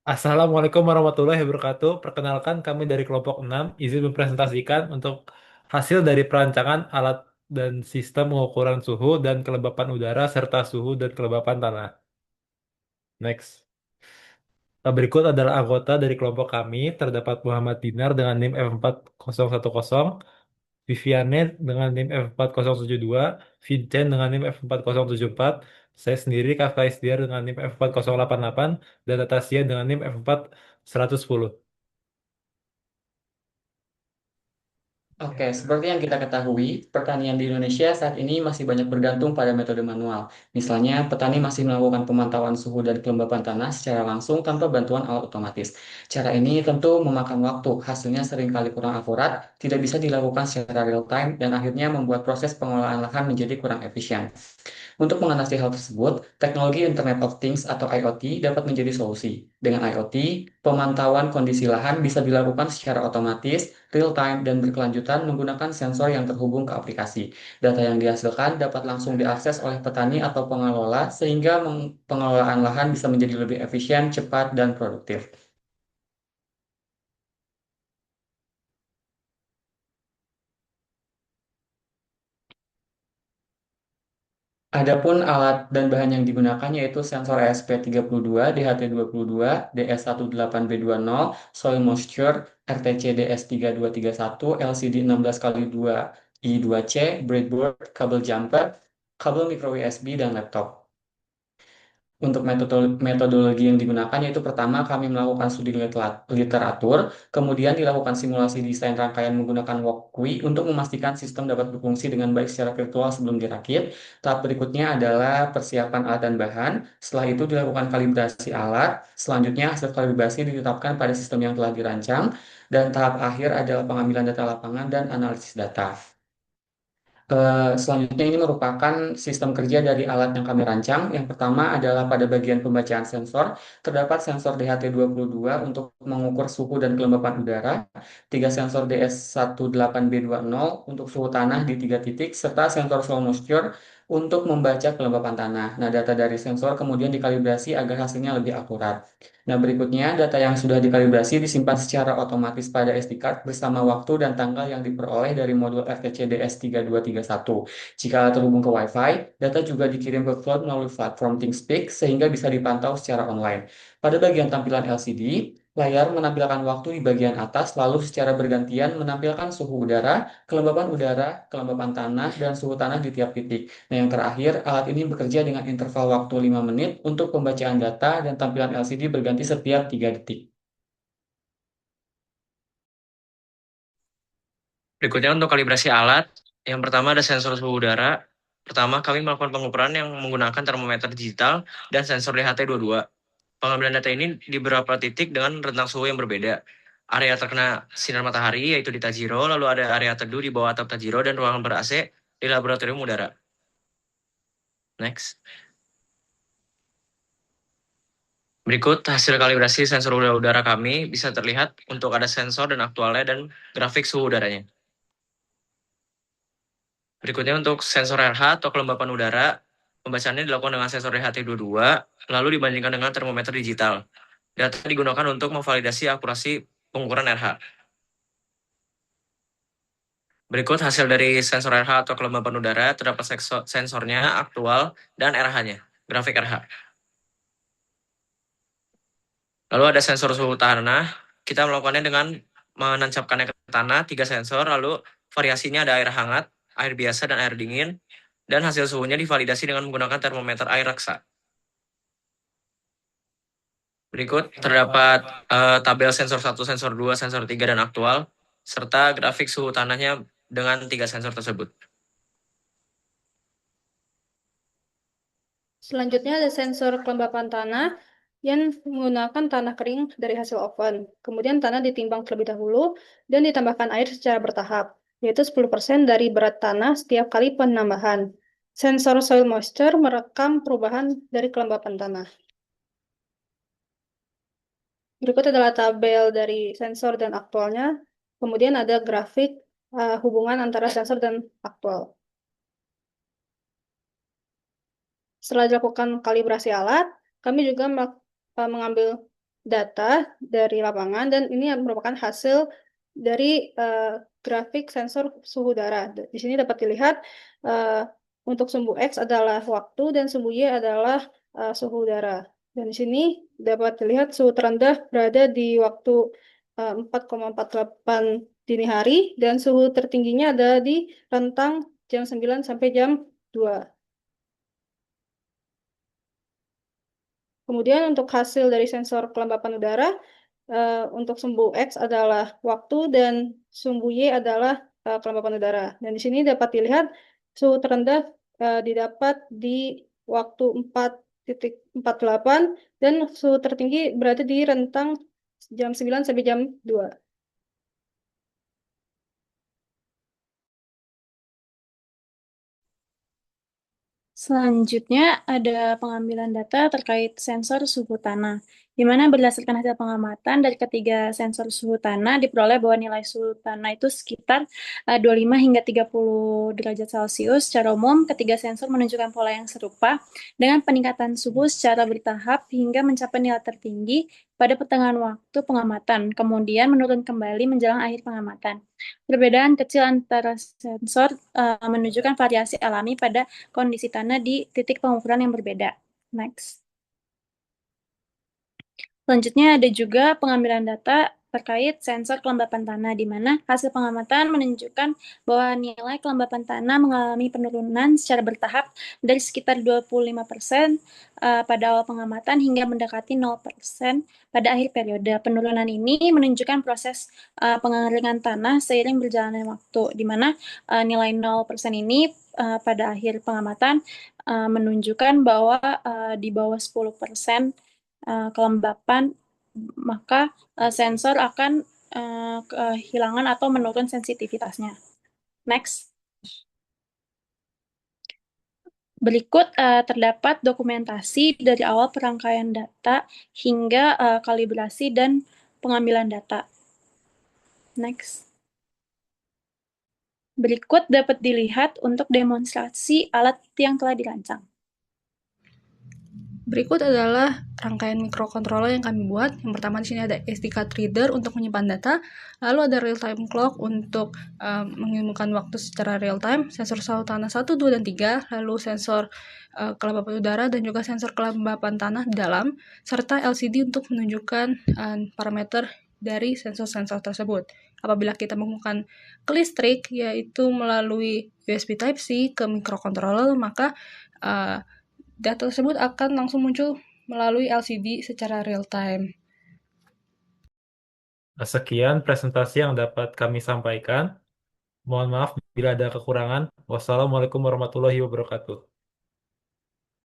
Assalamualaikum warahmatullahi wabarakatuh. Perkenalkan kami dari kelompok 6 izin mempresentasikan untuk hasil dari perancangan alat dan sistem pengukuran suhu dan kelembapan udara serta suhu dan kelembapan tanah. Next. Berikut adalah anggota dari kelompok kami. Terdapat Muhammad Dinar dengan NIM F4010, Viviane dengan NIM F4072, Vincent dengan NIM F4074, saya sendiri Kafka Isdiar dengan NIM F4088, dan Natasha dengan NIM F4110. Oke, seperti yang kita ketahui, pertanian di Indonesia saat ini masih banyak bergantung pada metode manual. Misalnya, petani masih melakukan pemantauan suhu dan kelembapan tanah secara langsung tanpa bantuan alat otomatis. Cara ini tentu memakan waktu, hasilnya seringkali kurang akurat, tidak bisa dilakukan secara real time, dan akhirnya membuat proses pengelolaan lahan menjadi kurang efisien. Untuk mengatasi hal tersebut, teknologi Internet of Things atau IoT dapat menjadi solusi. Dengan IoT, pemantauan kondisi lahan bisa dilakukan secara otomatis, real-time, dan berkelanjutan menggunakan sensor yang terhubung ke aplikasi. Data yang dihasilkan dapat langsung diakses oleh petani atau pengelola, sehingga pengelolaan lahan bisa menjadi lebih efisien, cepat, dan produktif. Adapun alat dan bahan yang digunakan yaitu sensor ESP32, DHT22, DS18B20, soil moisture, RTC DS3231, LCD 16x2 I2C, breadboard, kabel jumper, kabel micro USB, dan laptop. Untuk metodologi yang digunakan yaitu pertama kami melakukan studi literatur, kemudian dilakukan simulasi desain rangkaian menggunakan walkthrough untuk memastikan sistem dapat berfungsi dengan baik secara virtual sebelum dirakit. Tahap berikutnya adalah persiapan alat dan bahan. Setelah itu dilakukan kalibrasi alat. Selanjutnya hasil kalibrasi ditetapkan pada sistem yang telah dirancang. Dan tahap akhir adalah pengambilan data lapangan dan analisis data. Selanjutnya ini merupakan sistem kerja dari alat yang kami rancang. Yang pertama adalah pada bagian pembacaan sensor. Terdapat sensor DHT22 untuk mengukur suhu dan kelembapan udara, tiga sensor DS18B20 untuk suhu tanah di tiga titik, serta sensor soil moisture untuk membaca kelembapan tanah. Nah, data dari sensor kemudian dikalibrasi agar hasilnya lebih akurat. Nah, berikutnya data yang sudah dikalibrasi disimpan secara otomatis pada SD card bersama waktu dan tanggal yang diperoleh dari modul RTCDS3231. Jika terhubung ke Wi-Fi, data juga dikirim ke cloud melalui platform ThinkSpeak sehingga bisa dipantau secara online. Pada bagian tampilan LCD, layar menampilkan waktu di bagian atas lalu secara bergantian menampilkan suhu udara, kelembapan tanah, dan suhu tanah di tiap titik. Nah, yang terakhir, alat ini bekerja dengan interval waktu 5 menit untuk pembacaan data dan tampilan LCD berganti setiap 3 detik. Berikutnya untuk kalibrasi alat, yang pertama ada sensor suhu udara. Pertama, kami melakukan pengukuran yang menggunakan termometer digital dan sensor DHT22. Pengambilan data ini di beberapa titik dengan rentang suhu yang berbeda. Area terkena sinar matahari yaitu di Tajiro, lalu ada area teduh di bawah atap Tajiro dan ruangan ber-AC di laboratorium udara. Next. Berikut hasil kalibrasi sensor udara kami bisa terlihat untuk ada sensor dan aktualnya dan grafik suhu udaranya. Berikutnya untuk sensor RH atau kelembapan udara, pembacaannya dilakukan dengan sensor DHT22, lalu dibandingkan dengan termometer digital. Data digunakan untuk memvalidasi akurasi pengukuran RH. Berikut hasil dari sensor RH atau kelembapan udara, terdapat sensornya, aktual, dan RH-nya, grafik RH. Lalu ada sensor suhu tanah, kita melakukannya dengan menancapkannya ke tanah, 3 sensor, lalu variasinya ada air hangat, air biasa, dan air dingin, dan hasil suhunya divalidasi dengan menggunakan termometer air reksa. Berikut terdapat tabel sensor 1, sensor 2, sensor 3, dan aktual, serta grafik suhu tanahnya dengan 3 sensor tersebut. Selanjutnya ada sensor kelembapan tanah yang menggunakan tanah kering dari hasil oven. Kemudian tanah ditimbang terlebih dahulu dan ditambahkan air secara bertahap, yaitu 10% dari berat tanah setiap kali penambahan. Sensor soil moisture merekam perubahan dari kelembapan tanah. Berikut adalah tabel dari sensor dan aktualnya. Kemudian ada grafik hubungan antara sensor dan aktual. Setelah dilakukan kalibrasi alat, kami juga mengambil data dari lapangan dan ini merupakan hasil dari grafik sensor suhu udara. Di sini dapat dilihat eh, untuk sumbu X adalah waktu dan sumbu Y adalah suhu udara. Dan di sini dapat dilihat suhu terendah berada di waktu 4,48 dini hari dan suhu tertingginya ada di rentang jam 9 sampai jam 2. Kemudian untuk hasil dari sensor kelembapan udara, untuk sumbu X adalah waktu dan sumbu Y adalah kelembapan udara. Dan di sini dapat dilihat suhu terendah didapat di waktu 4,48 dan suhu tertinggi berada di rentang jam 9 sampai jam 2. Selanjutnya ada pengambilan data terkait sensor suhu tanah, di mana berdasarkan hasil pengamatan dari ketiga sensor suhu tanah diperoleh bahwa nilai suhu tanah itu sekitar 25 hingga 30 derajat Celcius. Secara umum, ketiga sensor menunjukkan pola yang serupa dengan peningkatan suhu secara bertahap hingga mencapai nilai tertinggi pada pertengahan waktu pengamatan, kemudian menurun kembali menjelang akhir pengamatan. Perbedaan kecil antara sensor menunjukkan variasi alami pada kondisi tanah di titik pengukuran yang berbeda. Next. Selanjutnya ada juga pengambilan data terkait sensor kelembapan tanah, di mana hasil pengamatan menunjukkan bahwa nilai kelembapan tanah mengalami penurunan secara bertahap dari sekitar 25% pada awal pengamatan hingga mendekati 0% pada akhir periode. Penurunan ini menunjukkan proses pengeringan tanah seiring berjalannya waktu, di mana nilai 0% ini pada akhir pengamatan menunjukkan bahwa di bawah 10% kelembapan, maka sensor akan kehilangan atau menurun sensitivitasnya. Next. Berikut terdapat dokumentasi dari awal perangkaian data hingga kalibrasi dan pengambilan data. Next. Berikut dapat dilihat untuk demonstrasi alat yang telah dirancang. Berikut adalah rangkaian microcontroller yang kami buat. Yang pertama di sini ada SD card reader untuk menyimpan data, lalu ada real time clock untuk mengirimkan waktu secara real time, sensor suhu tanah 1, 2, dan 3, lalu sensor kelembapan udara dan juga sensor kelembapan tanah di dalam, serta LCD untuk menunjukkan parameter dari sensor-sensor tersebut. Apabila kita menggunakan ke listrik, yaitu melalui USB Type-C ke microcontroller, maka data tersebut akan langsung muncul melalui LCD secara real time. Sekian presentasi yang dapat kami sampaikan. Mohon maaf bila ada kekurangan. Wassalamualaikum warahmatullahi wabarakatuh.